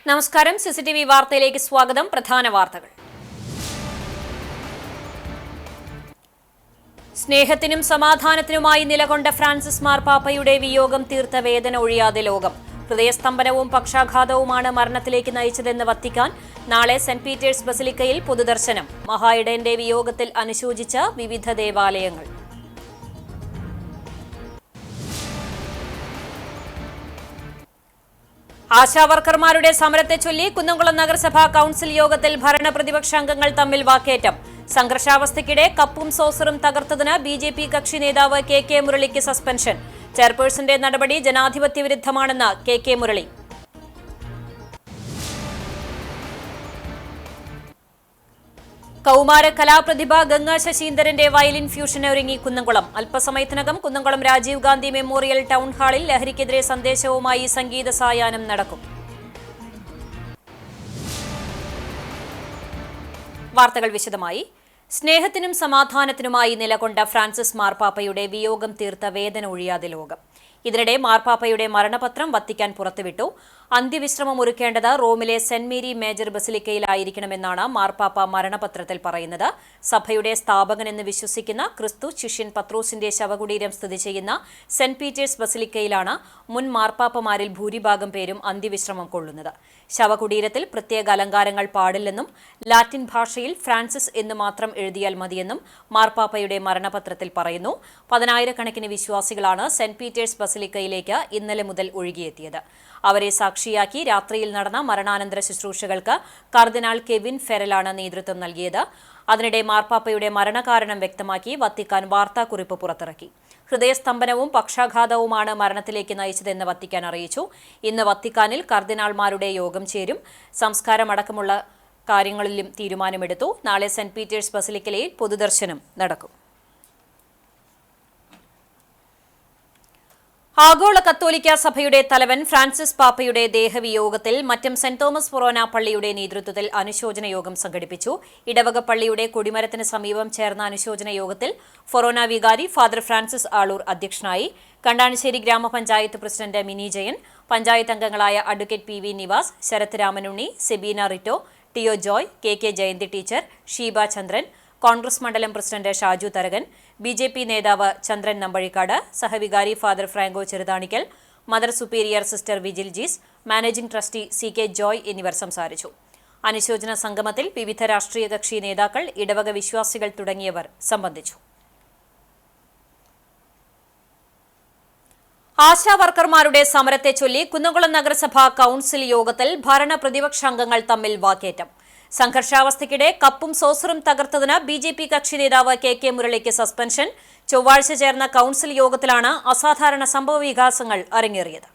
നമസ്കാരം. സിസിടിവി വാർത്തയിലേക്ക് സ്വാഗതം. പ്രധാന വാർത്തകൾ. സ്നേഹത്തിനും സമാധാനത്തിനുമായി നിലകൊണ്ട ഫ്രാൻസിസ് മാർപ്പാപ്പയുടെ വിയോഗം തീർത്ത വേദന ഒഴിയാതെ ലോകം. ഹൃദയസ്തംഭനവും പക്ഷാഘാതവുമാണ് മരണത്തിലേക്ക് നയിച്ചതെന്ന് വത്തിക്കാൻ. നാളെ സെന്റ് പീറ്റേഴ്സ് ബസിലിക്കയിൽ പൊതുദർശനം. മഹായിടയന്റെ വിയോഗത്തിൽ അനുശോചിച്ച വിവിധ ദേവാലയങ്ങൾ. ആശാവർക്കർമാരുടെ സമരത്തെ ചൊല്ലി കുന്നംകുളം നഗരസഭാ കൌൺസിൽ യോഗത്തിൽ ഭരണ പ്രതിപക്ഷ അംഗങ്ങൾ തമ്മിൽ വാക്കേറ്റം. സംഘർഷാവസ്ഥയ്ക്കിടെ കപ്പും സോസറും തകർത്തതിന് ബിജെപി കക്ഷി നേതാവ് കെ മുരളിക്ക് സസ്പെൻഷൻ. ചെയർപേഴ്സന്റെ നടപടി ജനാധിപത്യ വിരുദ്ധമാണെന്ന് കെ മുരളി. കൌമാര കലാപ്രതിഭ ഗംഗ ശശീന്ദ്രന്റെ വയലിൻ ഫ്യൂഷന് ഒരുങ്ങി കുന്നംകുളം. അല്പസമയത്തിനകം കുന്നംകുളം രാജീവ് ഗാന്ധി മെമ്മോറിയൽ ടൗൺ ഹാളിൽ ലഹരിക്കെതിരെ സന്ദേശവുമായി സംഗീത സായാഹ്നം നടക്കും. വാർത്തകൾ വിശദമായി. സ്നേഹത്തിനും സമാധാനത്തിനുമായി നിലകൊണ്ട ഫ്രാൻസിസ് മാർപ്പാപ്പയുടെ വിയോഗം തീർത്ത വേദന ഒഴിയാതെ ലോകം. ഇതിനിടെ മാർപ്പാപ്പയുടെ മരണപത്രം വത്തിക്കാൻ പുറത്തുവിട്ടു. അന്ത്യവിശ്രമം ഒരുക്കേണ്ടത് റോമിലെ സെന്റ് മേരി മേജർ ബസിലിക്കയിലായിരിക്കണമെന്നാണ് മാർപ്പാപ്പ മരണപത്രത്തിൽ പറയുന്നത്. സഭയുടെ സ്ഥാപകനെന്ന് വിശ്വസിക്കുന്ന ക്രിസ്തു ശിഷ്യൻ പത്രോസിന്റെ ശവകുടീരം സ്ഥിതി ചെയ്യുന്ന സെന്റ് പീറ്റേഴ്സ് ബസിലിക്കയിലാണ് മുൻ മാർപ്പാപ്പമാരിൽ ഭൂരിഭാഗം പേരും അന്ത്യവിശ്രമം കൊള്ളുന്നത്. ശവകുടീരത്തിൽ പ്രത്യേക അലങ്കാരങ്ങൾ പാടില്ലെന്നും ലാറ്റിൻ ഭാഷയിൽ ഫ്രാൻസിസ് എന്ന് മാത്രം എഴുതിയാൽ മതിയെന്നും മാർപ്പാപ്പയുടെ മരണപത്രത്തിൽ പറയുന്നു. 10,000-കണക്കിന് വിശ്വാസികളാണ് സെന്റ് പീറ്റേഴ്സ് ബസിലിക്കയിലേക്ക് ഇന്നലെ മുതൽ ഒഴുകിയെത്തിയത്. അവരെ സാക്ഷിയാക്കി രാത്രിയിൽ നടന്ന മരണാനന്തര ശുശ്രൂഷകൾക്ക് കർദിനാൾ കെവിൻ ഫെറലാണ് നേതൃത്വം നൽകിയത്. അതിനിടെ മാർപ്പാപ്പയുടെ മരണകാരണം വ്യക്തമാക്കി വത്തിക്കാൻ വാർത്താക്കുറിപ്പ് പുറത്തിറക്കി. ഹൃദയസ്തംഭനവും പക്ഷാഘാതവുമാണ് മരണത്തിലേക്ക് നയിച്ചതെന്ന് വത്തിക്കാൻ അറിയിച്ചു. ഇന്ന് വത്തിക്കാനിൽ കർദിനാൾമാരുടെ യോഗം ചേരും. സംസ്കാരമടക്കമുള്ള കാര്യങ്ങളിലും തീരുമാനമെടുത്തു. നാളെ സെന്റ് പീറ്റേഴ്സ് ബസിലിക്കയിൽ പൊതുദർശനം നടക്കും. ആഗോള കത്തോലിക്ക സഭയുടെ തലവൻ ഫ്രാൻസിസ് പാപ്പയുടെ ദേഹവിയോഗത്തിൽ മറ്റം സെന്റ് തോമസ് ഫൊറോന പള്ളിയുടെ നേതൃത്വത്തിൽ അനുശോചന യോഗം സംഘടിപ്പിച്ചു. ഇടവക പള്ളിയുടെ കൊടിമരത്തിന് സമീപം ചേർന്ന അനുശോചന യോഗത്തിൽ ഫൊറോന വികാരി ഫാദർ ഫ്രാൻസിസ് ആളൂർ അധ്യക്ഷനായി. കണ്ടാണിശ്ശേരി ഗ്രാമപഞ്ചായത്ത് പ്രസിഡന്റ് മിനി ജയൻ, പഞ്ചായത്ത് അംഗങ്ങളായ advocate P Nivas, Sarath Ramanunni, Sebeena Ritto, Tiyo Joy, K Jayanthi teacher, Sheeba Chandran, Congress മണ്ഡലം പ്രസിഡന്റ് ഷാജു തരകൻ, ബിജെപി നേതാവ് ചന്ദ്രൻ നമ്പഴിക്കാട്, സഹവികാരി father Franco Cheruthanikkal, mother superior sister Vigil Jees, managing trustee CK Joy എന്നിവർ സംസാരിച്ചു. അനുശോചന സംഗമത്തിൽ വിവിധ രാഷ്ട്രീയ കക്ഷി നേതാക്കൾ, ഇടവക വിശ്വാസികൾ തുടങ്ങിയവർ സംബന്ധിച്ചു. ആശാവർക്കർമാരുടെ സമരത്തെ ചൊല്ലി കുന്നംകുളം നഗരസഭാ കൌൺസിൽ യോഗത്തിൽ ഭരണ പ്രതിപക്ഷ അംഗങ്ങൾ തമ്മിൽ വാക്കേറ്റം. സംഘർഷാവസ്ഥയ്ക്കിടെ കപ്പും സോസറും തകർത്തതിന് ബിജെപി കക്ഷി നേതാവ് കെ മുരളിക്ക് സസ്പെൻഷൻ. ചൊവ്വാഴ്ച ചേർന്ന കൌൺസിൽ യോഗത്തിലാണ് അസാധാരണ സംഭവവികാസങ്ങൾ അരങ്ങേറിയത്.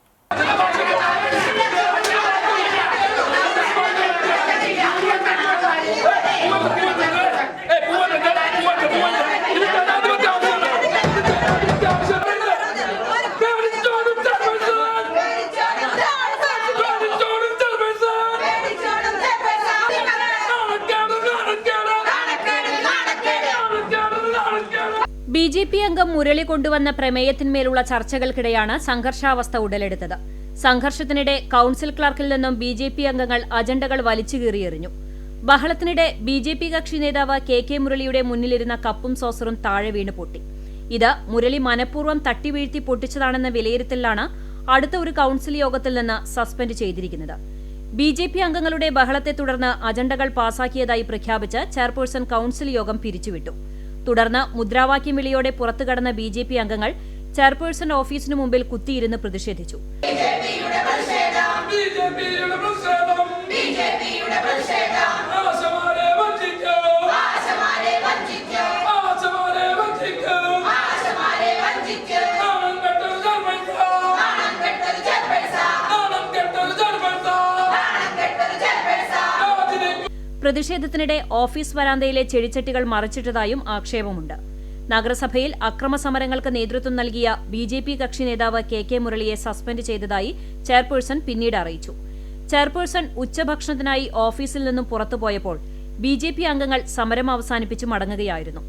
ബിജെപി അംഗം മുരളി കൊണ്ടുവന്ന പ്രമേയത്തിന്മേലുള്ള ചർച്ചകൾക്കിടെയാണ് സംഘർഷാവസ്ഥ ഉടലെടുത്തത്. സംഘർഷത്തിനിടെ കൌൺസിൽ ക്ലർക്കിൽ നിന്നും ബിജെപി അംഗങ്ങൾ അജണ്ടകൾ വലിച്ചുകീറിയെറിഞ്ഞു. ബഹളത്തിനിടെ ബിജെപി കക്ഷി നേതാവ് കെ മുരളിയുടെ മുന്നിലിരുന്ന കപ്പും സോസറും താഴെ വീണ് പൊട്ടി. ഇത് മുരളി മനഃപൂർവ്വം തട്ടിവീഴ്ത്തി പൊട്ടിച്ചതാണെന്ന വിലയിരുത്തലാണ് അടുത്ത ഒരു കൌൺസിൽ യോഗത്തിൽ നിന്ന് സസ്പെൻഡ് ചെയ്തിരിക്കുന്നത്. ബിജെപി അംഗങ്ങളുടെ ബഹളത്തെ തുടർന്ന് അജണ്ടകൾ പാസാക്കിയതായി പ്രഖ്യാപിച്ച് ചെയർപേഴ്സൺ കൌൺസിൽ യോഗം പിരിച്ചുവിട്ടു. തുടർന്ന് മുദ്രാവാക്യം വിളിയോടെ പുറത്തുകടന്ന ബിജെപി അംഗങ്ങൾ ചെയർപേഴ്സൺ ഓഫീസിനു മുമ്പിൽ കുത്തിയിരുന്ന് പ്രതിഷേധിച്ചു. പ്രതിഷേധത്തിനിടെ ഓഫീസ് വരാന്തയിലെ ചെടിച്ചട്ടികൾ മറിച്ചിട്ടതായും ആക്ഷേപമുണ്ട്. നഗരസഭയിൽ അക്രമസമരങ്ങൾക്ക് നേതൃത്വം നൽകിയ ബിജെപി കക്ഷി നേതാവ് കെ മുരളിയെ സസ്പെൻഡ് ചെയ്തതായി ചെയർപേഴ്സൺ പിന്നീട് അറിയിച്ചു. ചെയർപേഴ്സൺ ഉച്ചഭക്ഷണത്തിനായി ഓഫീസിൽ നിന്നും പുറത്തുപോയപ്പോൾ ബിജെപി അംഗങ്ങൾ സമരം അവസാനിപ്പിച്ച് മടങ്ങുകയായിരുന്നു.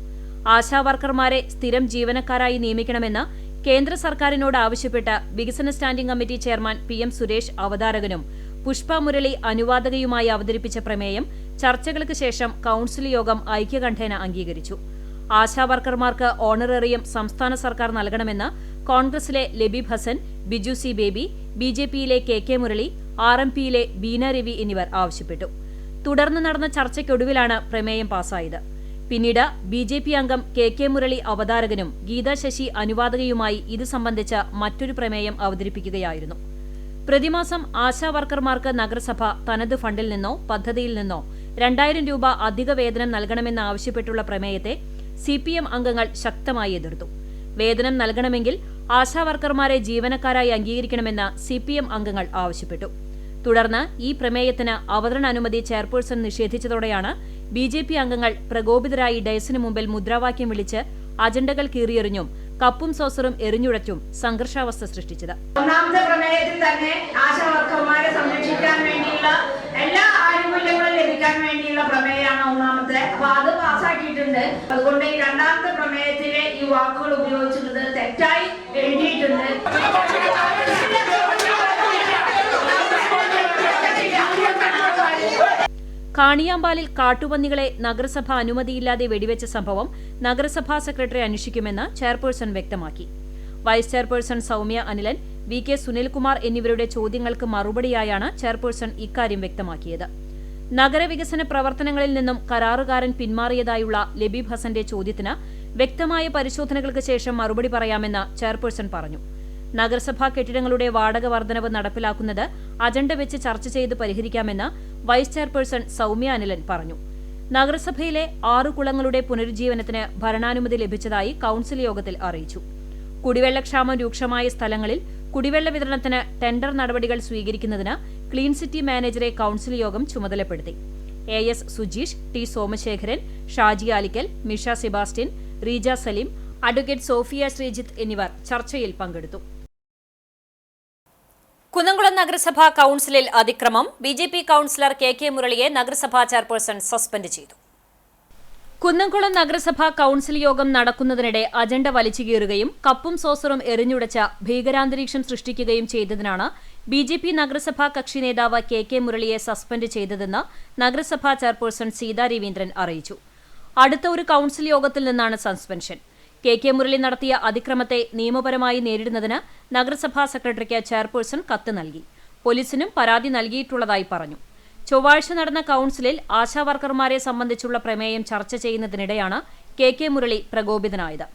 ആശാവർക്കർമാരെ സ്ഥിരം ജീവനക്കാരായി നിയമിക്കണമെന്ന് കേന്ദ്ര സർക്കാരിനോട് ആവശ്യപ്പെട്ട് വികസന standing committee chairman PM Suresh അവതാരകനും പുഷ്പ മുരളി അനുവാദകയുമായി അവതരിപ്പിച്ച പ്രമേയം ചർച്ചകൾക്ക് ശേഷം കൌൺസിൽ യോഗം ഐക്യകണ്ഠേന അംഗീകരിച്ചു. ആശാവർക്കർമാർക്ക് ഓണറേറിയം സംസ്ഥാന സർക്കാർ നൽകണമെന്ന് കോൺഗ്രസിലെ ലബീബ് ഹസൻ, ബിജു സി ബേബി, ബിജെപിയിലെ കെ മുരളി, ആർഎംപിയിലെ ബീന രവി എന്നിവർ ആവശ്യപ്പെട്ടു. തുടർന്ന് നടന്ന ചർച്ചയ്ക്കൊടുവിലാണ് പ്രമേയം പാസായത്. പിന്നീട് ബിജെപി അംഗം കെ മുരളി അവതാരകനും ഗീതാ ശശി അനുവാദകയുമായി ഇത് സംബന്ധിച്ച മറ്റൊരു പ്രമേയം അവതരിപ്പിക്കുകയായിരുന്നു. പ്രതിമാസം ആശാവർക്കർമാർക്ക് നഗരസഭ തനത് ഫണ്ടിൽ നിന്നോ പദ്ധതിയിൽ നിന്നോ 2000 രൂപ അധിക വേതനം നൽകണമെന്നാവശ്യപ്പെട്ടുള്ള പ്രമേയത്തെ CPM അംഗങ്ങൾ ശക്തമായി എതിർത്തു. വേതനം നൽകണമെങ്കിൽ ആശാവർക്കർമാരെ ജീവനക്കാരായി അംഗീകരിക്കണമെന്ന് CPM അംഗങ്ങൾ ആവശ്യപ്പെട്ടു. തുടർന്ന് ഈ പ്രമേയത്തിന് അവതരണാനുമതി ചെയർപേഴ്സൺ നിഷേധിച്ചതോടെയാണ് BJP അംഗങ്ങൾ പ്രകോപിതരായി ഡയസിനു മുമ്പിൽ മുദ്രാവാക്യം വിളിച്ച് അജണ്ടകൾ കീറിയെറിഞ്ഞും കപ്പും സോസറും എറിഞ്ഞുടച്ചും സംഘർഷാവസ്ഥ സൃഷ്ടിച്ചത്. ഒന്നാമത്തെ പ്രമേയത്തിൽ തന്നെ ആശാവർക്കർമാരെ സംരക്ഷിക്കാൻ വേണ്ടിയുള്ള എല്ലാ ആനുകൂല്യങ്ങളും ലഭിക്കാൻ വേണ്ടിയുള്ള പ്രമേയമാണ് ഒന്നാമത്തെ. അപ്പൊ അത് പാസ്സാക്കിയിട്ടുണ്ട്. അതുകൊണ്ട് ഈ രണ്ടാമത്തെ പ്രമേയത്തിലെ ഈ വാക്കുകൾ ഉപയോഗിച്ചിട്ട് തെറ്റായി എഴുതിയിട്ടുണ്ട്. കാണിയാമ്പാലിൽ കാട്ടുപന്നികളെ നഗരസഭ അനുമതിയില്ലാതെ വെടിവെച്ച സംഭവം നഗരസഭാ സെക്രട്ടറി അന്വേഷിക്കുമെന്ന് ചെയർപേഴ്സൺ വ്യക്തമാക്കി. Vice chairperson Soumya Anilan, VK Sunilkumar എന്നിവരുടെ ചോദ്യങ്ങൾക്ക് മറുപടിയായാണ് ചെയർപേഴ്സൺ ഇക്കാര്യം വ്യക്തമാക്കിയത്. നഗരവികസന പ്രവർത്തനങ്ങളിൽ നിന്നും കരാറുകാരൻ പിന്മാറിയതായുള്ള ലബീബ് ഹസന്റെ ചോദ്യത്തിന് വ്യക്തമായ പരിശോധനകൾക്ക് ശേഷം മറുപടി പറയാമെന്ന് ചെയർപേഴ്സൺ പറഞ്ഞു. നഗരസഭാ കെട്ടിടങ്ങളുടെ വാടക വർധനവ് നടപ്പിലാക്കുന്നത് അജണ്ട വെച്ച് ചർച്ച ചെയ്ത് പരിഹരിക്കാമെന്ന് വൈസ് ചെയർപേഴ്സൺ സൗമ്യ അനിലൻ പറഞ്ഞു. നഗരസഭയിലെ 6 കുളങ്ങളുടെ പുനരുജ്ജീവനത്തിന് ഭരണാനുമതി ലഭിച്ചതായി കൌൺസിൽ യോഗത്തിൽ അറിയിച്ചു. കുടിവെള്ളക്ഷാമം രൂക്ഷമായ സ്ഥലങ്ങളിൽ കുടിവെള്ള വിതരണത്തിന് ടെൻഡർ നടപടികൾ സ്വീകരിക്കുന്നതിന് ക്ലീൻ സിറ്റി മാനേജറെ കൌൺസിൽ യോഗം ചുമതലപ്പെടുത്തി. AS Sujeesh, T Somasekharan, Shaji Alikkal, Misha Sebastian, Reeja Saleem, advocate Sophia Sreejith എന്നിവർ ചർച്ചയിൽ പങ്കെടുത്തു. കുന്നംകുളം നഗരസഭാ കൌൺസിലിൽ അതിക്രമം. BJP കൌൺസിലർ കെ മുരളിയെ നഗരസഭാ ചെയർപേഴ്സൺ സസ്പെൻഡ് ചെയ്തു. കുന്നംകുളം നഗരസഭാ കൌൺസിൽ യോഗം നടക്കുന്നതിനിടെ അജണ്ട വലിച്ചുകീറുകയും കപ്പും സോസറും എറിഞ്ഞുടച്ച ഭീകരാന്തരീക്ഷം സൃഷ്ടിക്കുകയും ചെയ്തതിനാണ് BJP നഗരസഭാ കക്ഷി നേതാവ് കെ മുരളിയെ സസ്പെൻഡ് ചെയ്തതെന്ന് നഗരസഭാ ചെയർപേഴ്സൺ സീതാ രവീന്ദ്രൻ അറിയിച്ചു. അടുത്ത ഒരു കൌൺസിൽ യോഗത്തിൽ നിന്നാണ് സസ്പെൻഷൻ. കെ മുരളി നടത്തിയ അതിക്രമത്തെ നിയമപരമായി നേരിടുന്നതിന് നഗരസഭാ സെക്രട്ടറിക്ക് ചെയർപേഴ്സൺ കത്ത് നൽകി. പോലീസിനും പരാതി നൽകിയിട്ടുള്ളതായി പറഞ്ഞു. ചൊവ്വാഴ്ച നടന്ന കൌൺസിലിൽ ആശാവർക്കർമാരെ സംബന്ധിച്ചുള്ള പ്രമേയം ചർച്ച ചെയ്യുന്നതിനിടെയാണ് കെ മുരളി പ്രകോപിതനായത്.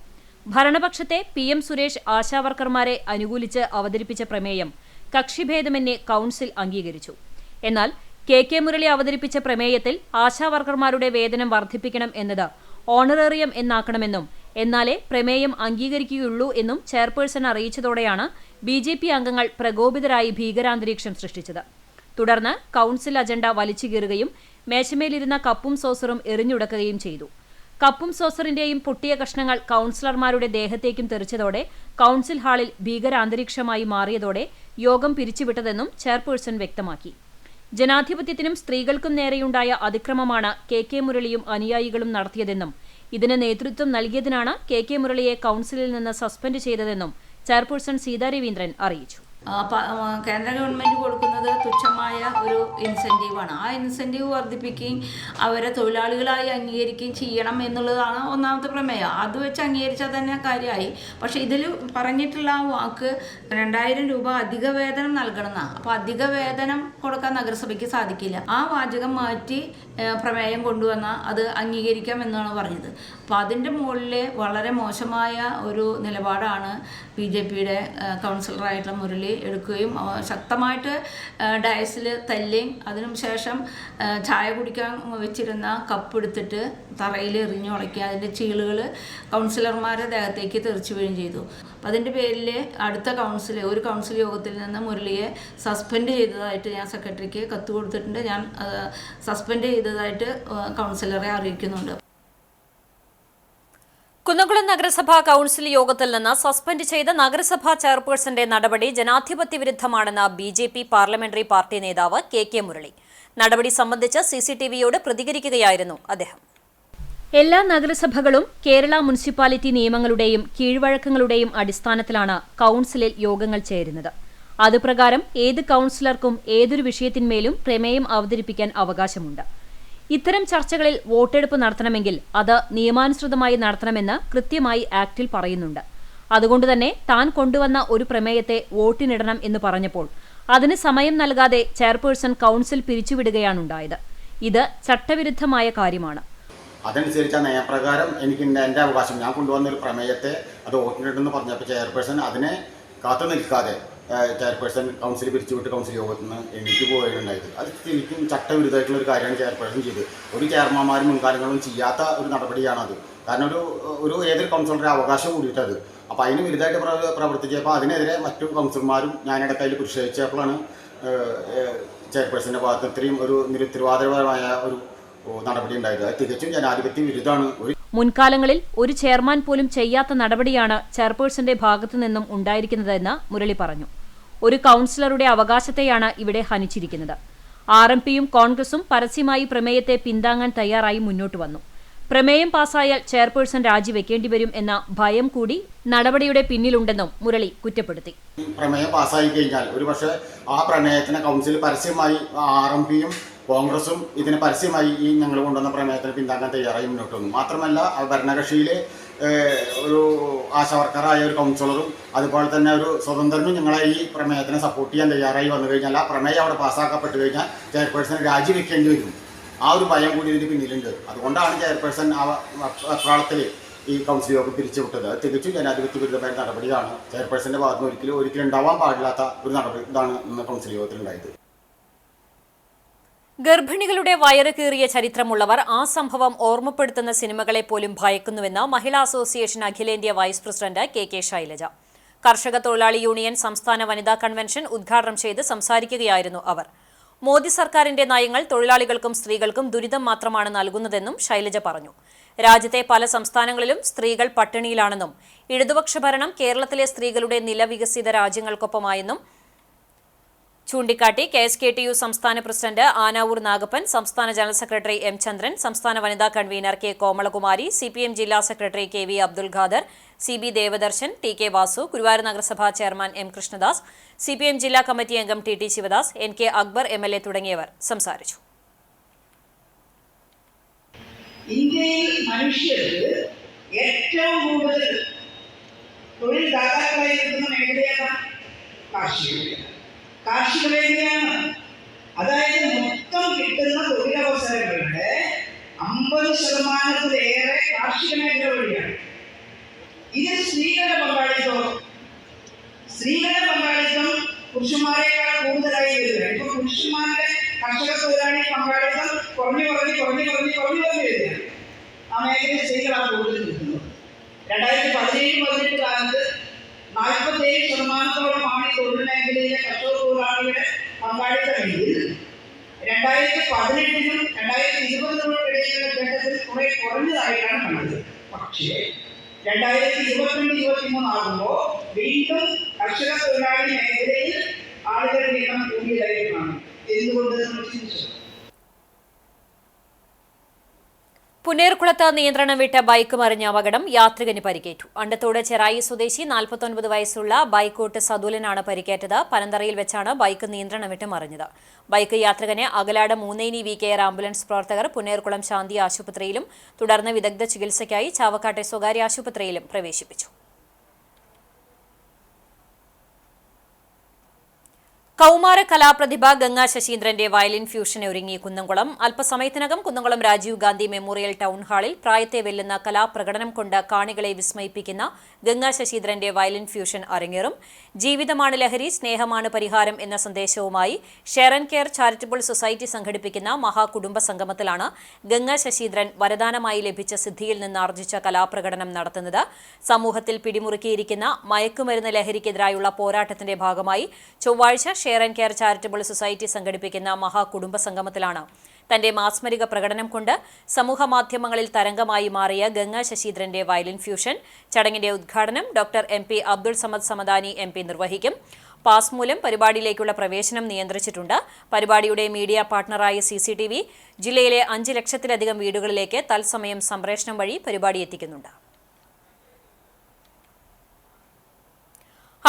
ഭരണപക്ഷത്തെ PM സുരേഷ് ആശാവർക്കർമാരെ അനുകൂലിച്ച് അവതരിപ്പിച്ച പ്രമേയം കക്ഷിഭേദമന്യേ കൌൺസിൽ അംഗീകരിച്ചു. എന്നാൽ കെ മുരളി അവതരിപ്പിച്ച പ്രമേയത്തിൽ ആശാവർക്കർമാരുടെ വേതനം വർദ്ധിപ്പിക്കണം എന്നത് ഓണറേറിയം എന്നാക്കണമെന്നും എന്നാലേ പ്രമേയം അംഗീകരിക്കുകയുള്ളൂ എന്നും ചെയർപേഴ്സൺ അറിയിച്ചതോടെയാണ് BJP അംഗങ്ങൾ പ്രകോപിതരായി ഭീകരാന്തരീക്ഷം സൃഷ്ടിച്ചത്. തുടർന്ന് കൌൺസിൽ അജണ്ട വലിച്ചുകീറുകയും മേശമേലിരുന്ന കപ്പും സോസറും എറിഞ്ഞുടക്കുകയും ചെയ്തു. കപ്പും സോസറിന്റെയും പൊട്ടിയ കഷ്ണങ്ങൾ കൌൺസിലർമാരുടെ ദേഹത്തേക്കും തെറിച്ചതോടെ കൌൺസിൽ ഹാളിൽ ഭീകരാന്തരീക്ഷമായി മാറിയതോടെ യോഗം പിരിച്ചുവിട്ടതെന്നും ചെയർപേഴ്സൺ വ്യക്തമാക്കി. ജനാധിപത്യത്തിനും സ്ത്രീകൾക്കും നേരെയുണ്ടായ അതിക്രമമാണ് കെ മുരളിയും അനുയായികളും നടത്തിയതെന്നും ഇതിന് നേതൃത്വം നൽകിയതിനാണ് കെ മുരളിയെ കൌൺസിലിൽ നിന്ന് സസ്പെൻഡ് ചെയ്തതെന്നും ചെയർപേഴ്സൺ സീതാ രവീന്ദ്രൻ അറിയിച്ചു. കേന്ദ്ര ഗവൺമെൻറ് കൊടുക്കുന്നത് തുച്ഛമായ ഒരു ഇൻസെൻറ്റീവാണ്. ആ ഇൻസെൻറ്റീവ് വർദ്ധിപ്പിക്കുകയും അവരെ തൊഴിലാളികളായി അംഗീകരിക്കുകയും ചെയ്യണം എന്നുള്ളതാണ് ഒന്നാമത്തെ പ്രമേയം. അത് വെച്ച് അംഗീകരിച്ചാൽ തന്നെ കാര്യമായി. പക്ഷേ ഇതിൽ പറഞ്ഞിട്ടുള്ള ആ വാക്ക് 2000 രൂപ അധിക വേതനം നൽകണമെന്നാണ്. അപ്പോൾ അധിക വേതനം കൊടുക്കാൻ നഗരസഭയ്ക്ക് സാധിക്കില്ല. ആ വാചകം മാറ്റി പ്രമേയം കൊണ്ടുവന്നാൽ അത് അംഗീകരിക്കാം എന്നാണ് പറഞ്ഞത്. അപ്പോൾ അതിൻ്റെ മുകളിൽ വളരെ മോശമായ ഒരു നിലപാടാണ് BJPയുടെ കൗൺസിലറായിട്ടുള്ള മുരളി എടുക്കുകയും ശക്തമായിട്ട് ഡയസിൽ തല്ലുകയും അതിനു ശേഷം ചായ കുടിക്കാൻ വെച്ചിരുന്ന കപ്പ് എടുത്തിട്ട് തറയിൽ എറിഞ്ഞു ഉളക്കി അതിൻ്റെ ചീളുകൾ കൗൺസിലർമാരുടെ ദേഹത്തേക്ക് തെറിച്ചു വീഴുകയും ചെയ്തു. അപ്പം അതിൻ്റെ പേരിൽ അടുത്ത ഒരു കൗൺസിൽ യോഗത്തിൽ നിന്ന് മുരളിയെ സസ്പെൻഡ് ചെയ്തതായിട്ട് ഞാൻ സെക്രട്ടറിക്ക് കത്ത് കൊടുത്തിട്ടുണ്ട്. ഞാൻ സസ്പെൻഡ് ചെയ്തതായിട്ട് കൗൺസിലറെ അറിയിക്കുന്നുണ്ട്. കുന്നംകുളം നഗരസഭാ കൌൺസിൽ യോഗത്തിൽ നിന്ന് സസ്പെൻഡ് ചെയ്ത നഗരസഭാ ചെയർപേഴ്സന്റെ നടപടി ജനാധിപത്യ വിരുദ്ധമാണെന്ന് BJP പാർലമെന്ററി പാർട്ടി നേതാവ് കെ മുരളി. നടപടി സംബന്ധിച്ച് CCTVയോട് പ്രതികരിക്കുകയായിരുന്നു അദ്ദേഹം. എല്ലാ നഗരസഭകളും കേരള മുനിസിപ്പാലിറ്റി നിയമങ്ങളുടെയും കീഴ്വഴക്കങ്ങളുടെയും അടിസ്ഥാനത്തിലാണ് കൌൺസിലിൽ യോഗങ്ങൾ ചേരുന്നത്. അതുപ്രകാരം ഏത് കൗൺസിലർക്കും ഏതൊരു വിഷയത്തിന്മേലും പ്രമേയം അവതരിപ്പിക്കാൻ അവകാശമുണ്ട്. ഇത്തരം ചർച്ചകളിൽ വോട്ടെടുപ്പ് നടത്തണമെങ്കിൽ അത് നിയമാനുസൃതമായി നടത്തണമെന്ന് കൃത്യമായി ആക്ടിൽ പറയുന്നുണ്ട്. അതുകൊണ്ടുതന്നെ താൻ കൊണ്ടുവന്ന ഒരു പ്രമേയത്തെ വോട്ടിനിടണം എന്ന് പറഞ്ഞപ്പോൾ അതിന് സമയം നൽകാതെ ചെയർപേഴ്സൺ കൗൺസിൽ പിരിച്ചുവിടുകയാണുണ്ടായത്. ഇത് ചട്ടവിരുദ്ധമായ കാര്യമാണ്. അതനുസരിച്ച് ആ നയപ്രകാരം എനിക്ക് എൻ്റെ അവകാശം, ഞാൻ കൊണ്ടുവന്ന ഒരു പ്രമേയത്തെ അത് വോട്ടിനിട്ടെന്ന് പറഞ്ഞപ്പോൾ ചെയർപേഴ്സൺ അതിനെ കാത്തു നിൽക്കാതെ ചെയർപേഴ്സൺ കൗൺസിൽ പിരിച്ചുവിട്ട് കൗൺസിൽ യോഗത്തിൽ നിന്ന് എനിക്ക് പോവുകയുണ്ടായത്. അത് ശരിക്കും ചട്ടവിരുദ്ധമായിട്ടുള്ള ഒരു കാര്യമാണ് ചെയർപേഴ്സൺ ചെയ്തത്. ഒരു ചെയർമാന്മാരും മുൻകാലങ്ങളും ചെയ്യാത്ത ഒരു നടപടിയാണത്. കാരണം ഒരു ഏതൊരു കൗൺസിലറുടെ അവകാശം കൂടിയിട്ടത്. അപ്പോൾ അതിന് വിരുദ്ധമായിട്ട് പ്രവർത്തിച്ചപ്പോൾ അതിനെതിരെ മറ്റു കൗൺസിലർമാരും ഞാനിടയ്ക്ക് അതിൽ പ്രതിഷേധിച്ചപ്പോഴാണ് ചെയർപേഴ്സൻ്റെ ഭാഗത്ത് ഇത്രയും ഒരു നിരുത്തരവാദപരമായ ഒരു നടപടി ഉണ്ടായത്. അത് തികച്ചും ജനാധിപത്യ വിരുദ്ധമാണ്. മുൻകാലങ്ങളിൽ ഒരു ചെയർമാൻ പോലും ചെയ്യാത്ത നടപടിയാണ് ചെയർപേഴ്സന്റെ ഭാഗത്തു നിന്നും ഉണ്ടായിരിക്കുന്നതെന്ന് മുരളി പറഞ്ഞു. ഒരു കൗൺസിലറുടെ അവകാശത്തെയാണ് ഇവിടെ ഹനിച്ചിരിക്കുന്നത്. RMPയും കോൺഗ്രസും പരസ്യമായി പ്രമേയത്തെ പിന്താങ്ങാൻ തയ്യാറായി മുന്നോട്ട് വന്നു. പ്രമേയം പാസായാൽ ചെയർപേഴ്സൺ രാജിവെക്കേണ്ടിവരും എന്ന ഭയം കൂടി നടപടിയുടെ പിന്നിലുണ്ടെന്നും മുരളി കുറ്റപ്പെടുത്തി. പ്രമേയം പാസ്സായി കഴിഞ്ഞാൽ ഒരുപക്ഷെ ആ പ്രമേയത്തിന് കൗൺസിൽ പരസ്യമായി RMPയും കോൺഗ്രസും ഇതിന് പരസ്യമായി ഈ ഞങ്ങൾ കൊണ്ടുവന്ന പ്രമേയത്തിന് പിന്താങ്ങാൻ തയ്യാറായി മുന്നോട്ട് വന്നു. മാത്രമല്ല ഭരണകക്ഷിയിലെ ഒരു ആശാവർക്കറായ ഒരു കൗൺസിലറും അതുപോലെ തന്നെ ഒരു സ്വതന്ത്രനും ഞങ്ങളെ ഈ പ്രമേയത്തിനെ സപ്പോർട്ട് ചെയ്യാൻ തയ്യാറായി വന്നു കഴിഞ്ഞാൽ ആ പ്രമേയം അവിടെ പാസ്സാക്കപ്പെട്ട് കഴിഞ്ഞാൽ ചെയർപേഴ്സൺ രാജിവെക്കേണ്ടി വരും. ആ ഒരു ഭയം കൂടി ഇതിന് പിന്നിലുണ്ട്. അതുകൊണ്ടാണ് ചെയർപേഴ്സൺ ആ അപ്രാളത്തിൽ ഈ കൗൺസിൽ യോഗം പിരിച്ചുവിട്ടത്. തികച്ചും ജനാധിപത്യ വിരുദ്ധമായ നടപടിയാണ്. ചെയർപേഴ്സന്റെ ഭാഗത്ത് ഒരിക്കലും ഉണ്ടാവാൻ പാടില്ലാത്ത ഒരു നടപടി ഇതാണ് ഇന്ന് കൗൺസിൽ യോഗത്തിൽ ഉണ്ടായത്. ഗർഭിണികളുടെ വയറ് കീറിയ ചരിത്രമുള്ളവർ ആ സംഭവം ഓർമ്മപ്പെടുത്തുന്ന സിനിമകളെ പോലും ഭയക്കുന്നുവെന്ന് മഹിളാ അസോസിയേഷൻ അഖിലേന്ത്യാ വൈസ് പ്രസിഡന്റ് KK ശൈലജ. കർഷക തൊഴിലാളി യൂണിയൻ സംസ്ഥാന വനിതാ കൺവെൻഷൻ ഉദ്ഘാടനം ചെയ്ത് സംസാരിക്കുകയായിരുന്നു അവർ. മോദി സർക്കാരിന്റെ നയങ്ങൾ തൊഴിലാളികൾക്കും സ്ത്രീകൾക്കും ദുരിതം മാത്രമാണ് നൽകുന്നതെന്നും ശൈലജ പറഞ്ഞു. രാജ്യത്തെ പല സംസ്ഥാനങ്ങളിലും സ്ത്രീകൾ പട്ടിണിയിലാണെന്നും ഇടതുപക്ഷ ഭരണം കേരളത്തിലെ സ്ത്രീകളുടെ നില വികസിത രാജ്യങ്ങൾക്കൊപ്പമായെന്നും ചൂണ്ടിക്കാട്ടി KSKTU സംസ്ഥാന പ്രസിഡന്റ് ആനാവൂർ നാഗപ്പൻ, സംസ്ഥാന ജനറൽ സെക്രട്ടറി M ചന്ദ്രൻ, സംസ്ഥാന വനിതാ കൺവീനർ K കോമളകുമാരി, CPM ജില്ലാ secretary KV Abdul Khader, CB Devadarshan, TK Vasu, Guruvayur നഗരസഭാ ചെയർമാൻ M കൃഷ്ണദാസ്, CPM ജില്ലാ കമ്മിറ്റി അംഗം TT Sivadas, NK Akbar MLA തുടങ്ങിയവർ സംസാരിച്ചു. ഇന്ത്യയിൽ മനുഷ്യർക്ക് ഏറ്റവും കൂടുതൽ തൊഴിൽ ദാതാക്കളായിരിക്കുന്ന മേഖലയാണ് കാർഷിക മേഖലയാണ്. അതായത് മൊത്തം കിട്ടുന്ന തൊഴിലവസരങ്ങളുടെ 50% കാർഷിക മേഖല വഴിയാണ്. ഇതിൽ സ്ത്രീകളുടെ പങ്കാളിത്തം പുരുഷന്മാരെക്കാൾ കൂടുതലായി വരികയാണ്. ഇപ്പൊ പുരുഷന്മാരുടെ കർഷക തൊഴിലാളി പങ്കാളിത്തം കുറഞ്ഞു വരികയാണ്. ആ മേഖലയിൽ സ്ത്രീകളാണ് കൂടുതൽ കിട്ടുന്നത്. 2017-18 കാലത്ത് 47% ഈ തൊഴിൽ മേഖലയിലെ കർഷക തൊഴിലാളികളുടെ പങ്കാളിത്തമെങ്കിൽ 2018-നും 2020-നും ഇടയിലുള്ള ഘട്ടത്തിൽ കുറെ കുറഞ്ഞതായിട്ടാണ് കണ്ടത്. പക്ഷേ 2022-23 ആകുമ്പോൾ വീണ്ടും കർഷക തൊഴിലാളി മേഖലയിൽ ആളുകളുടെ എണ്ണം കൂടിയതായിട്ടാണ്. എന്തുകൊണ്ട് ചിന്തിച്ചത്? പുന്നേർകുളത്ത് നിയന്ത്രണം വിട്ട ബൈക്ക് മറിഞ്ഞ അപകടം, യാത്രികന് പരിക്കേറ്റു. അണ്ടത്തോട് ചെറായി സ്വദേശി 49 വയസ്സുള്ള ബൈക്കോട്ട് സതുലനാണ് പരിക്കേറ്റത്. പനന്തറയിൽ വെച്ചാണ് ബൈക്ക് നിയന്ത്രണം വിട്ട് മറിഞ്ഞത്. Bike യാത്രികനെ Akalad Moonneni VKR ambulance പ്രവർത്തകർ പുന്നേർകുളം ശാന്തി ആശുപത്രിയിലും തുടർന്ന് വിദഗ്ധ ചികിത്സയ്ക്കായി ചാവക്കാട്ടെ സ്വകാര്യ ആശുപത്രിയിലും പ്രവേശിപ്പിച്ചു. കൗമാര കലാപ്രതിഭ ഗംഗ ശശീന്ദ്രന്റെ വയലിൻ ഫ്യൂഷന് ഒരുങ്ങി കുന്നംകുളം. അല്പസമയത്തിനകം കുന്നംകുളം രാജീവ് ഗാന്ധി മെമ്മോറിയൽ ടൗൺ ഹാളിൽ പ്രായത്തെ വെല്ലുന്ന കലാപ്രകടനം കൊണ്ട് കാണികളെ വിസ്മയിപ്പിക്കുന്ന ഗംഗ ശശീന്ദ്രന്റെ വയലിൻ ഫ്യൂഷൻ അരങ്ങേറും. ജീവിതമാണ് ലഹരി, സ്നേഹമാണ് പരിഹാരം എന്ന സന്ദേശവുമായി share and care charitable society സംഘടിപ്പിക്കുന്ന മഹാകുടുംബ സംഗമത്തിലാണ് ഗംഗ ശശീന്ദ്രൻ വരദാനമായി ലഭിച്ച സിദ്ധിയിൽ നിന്ന് ആർജിച്ച കലാപ്രകടനം നടത്തുന്നത്. സമൂഹത്തിൽ പിടിമുറുക്കിയിരിക്കുന്ന മയക്കുമരുന്ന് ലഹരിക്കെതിരായുള്ള പോരാട്ടത്തിന്റെ ഭാഗമായി ചൊവ്വാഴ്ച share and care charitable society സംഘടിപ്പിക്കുന്ന മഹാകുടുംബ സംഗമത്തിലാണ് തന്റെ മാസ്മരിക പ്രകടനം കൊണ്ട് സമൂഹമാധ്യമങ്ങളിൽ തരംഗമായി മാറിയ ഗംഗ ശശീന്ദ്രന്റെ വയലിൻ ഫ്യൂഷൻ. ചടങ്ങിന്റെ ഉദ്ഘാടനം doctor MP Abdul Samad Samadani MP നിർവഹിക്കും. പാസ് മൂലം പരിപാടിയിലേക്കുള്ള പ്രവേശനം നിയന്ത്രിച്ചിട്ടുണ്ട്. പരിപാടിയുടെ മീഡിയ പാർട്ണറായ CCTV ജില്ലയിലെ 5 ലക്ഷത്തിലധികം വീടുകളിലേക്ക് തത്സമയം സംപ്രേഷണം വഴി പരിപാടി എത്തിക്കുന്നുണ്ട്.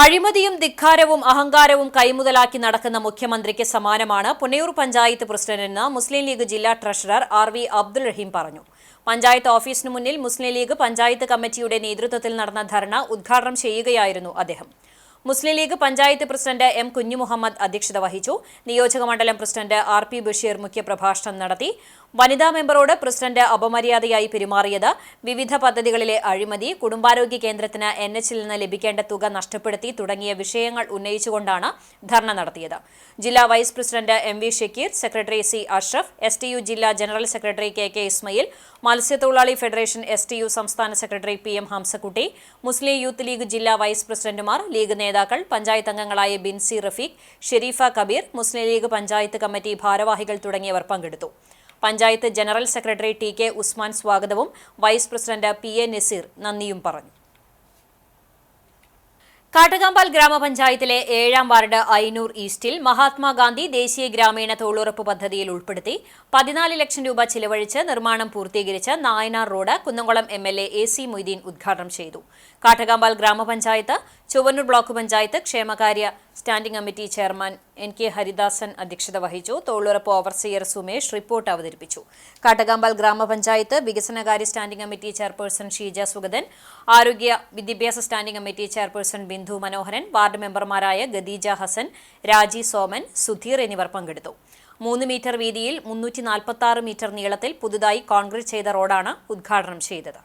അഴിമതിയും ധിക്കാരവും അഹങ്കാരവും കൈമുതലാക്കി നടക്കുന്ന മുഖ്യമന്ത്രിക്ക് സമാനമാണ് പുന്നയൂർ പഞ്ചായത്ത് പ്രസിഡന്റെന്ന് മുസ്ലിം ലീഗ് ജില്ലാ ട്രഷറർ RV അബ്ദുൾ റഹീം പറഞ്ഞു. പഞ്ചായത്ത് ഓഫീസിനു മുന്നിൽ മുസ്ലിം ലീഗ് പഞ്ചായത്ത് കമ്മിറ്റിയുടെ നേതൃത്വത്തിൽ നടന്ന ധർണ ഉദ്ഘാടനം ചെയ്യുകയായിരുന്നു അദ്ദേഹം. Muslim league panchayat president M. Kunjumuhammed അധ്യക്ഷത വഹിച്ചു. നിയോജക മണ്ഡലം പ്രസിഡന്റ് RP ബഷീർ മുഖ്യപ്രഭാഷണം നടത്തി. വനിതാ മെമ്പറോട് പ്രസിഡന്റ് അപമര്യാദയായി പെരുമാറിയത്, വിവിധ പദ്ധതികളിലെ അഴിമതി, കുടുംബാരോഗ്യ കേന്ദ്രത്തിന് NH-ൽ നിന്ന് ലഭിക്കേണ്ട തുക നഷ്ടപ്പെടുത്തി തുടങ്ങിയ വിഷയങ്ങൾ ഉന്നയിച്ചുകൊണ്ടാണ് ധർണ നടത്തിയത്. ജില്ലാ vice president MV Shakeer, secretary C. Ashraf, STU ജില്ലാ ജനറൽ സെക്രട്ടറി KK ഇസ്മയിൽ, മത്സ്യത്തൊഴിലാളി ഫെഡറേഷൻ STU സംസ്ഥാന secretary PM Hamsakutty, Muslim youth league ജില്ലാ വൈസ് പ്രസിഡന്റുമാർ, ലീഗ് നേതാക്കൾ, പഞ്ചായത്ത് അംഗങ്ങളായ Binsy Rafeeq, Sherifa Kabeer, Muslim league panchayat committee ഭാരവാഹികൾ തുടങ്ങിയവർ പങ്കെടുത്തു. Panchayat general secretary TK Usman സ്വാഗതവും വൈസ് പ്രസിഡന്റ് PA നസീർ നന്ദിയും പറഞ്ഞു. കാട്ടകമ്പാൽ ഗ്രാമപഞ്ചായത്തിലെ 7ാം വാർഡ് ഐനൂർ ഈസ്റ്റിൽ മഹാത്മാഗാന്ധി ദേശീയ ഗ്രാമീണ തൊഴിലുറപ്പ് പദ്ധതിയിൽ ഉൾപ്പെടുത്തി 14 ലക്ഷം രൂപ ചിലവഴിച്ച് നിർമ്മാണം പൂർത്തീകരിച്ച് Nayanar road Kunnamkulam MLA AC Moideen ഉദ്ഘാടനം ചെയ്തു. കാട്ടകമ്പാൽ ഗ്രാമപഞ്ചായത്ത്, ചൊവ്വന്നൂർ ബ്ലോക്ക് പഞ്ചായത്ത് ക്ഷേമകാര്യ standing committee chairman NK Haridasan അധ്യക്ഷത വഹിച്ചു. തൊഴിലുറപ്പ് ഓവർസിയർ സുമേഷ് റിപ്പോർട്ട് അവതരിപ്പിച്ചു. കാട്ടകമ്പാൽ ഗ്രാമപഞ്ചായത്ത് വികസനകാര്യ standing committee chairperson Sheeja Sugathan, ആരോഗ്യ വിദ്യാഭ്യാസ standing committee chairperson Bindu Manoharan, ward മെമ്പർമാരായ ഖദീജ ഹസൻ, രാജി സോമൻ, സുധീർ എന്നിവർ പങ്കെടുത്തു. 3 മീറ്റർ വീതിയിൽ 346 മീറ്റർ നീളത്തിൽ പുതുതായി കോൺക്രീറ്റ് ചെയ്ത റോഡാണ് ഉദ്ഘാടനം ചെയ്തത്.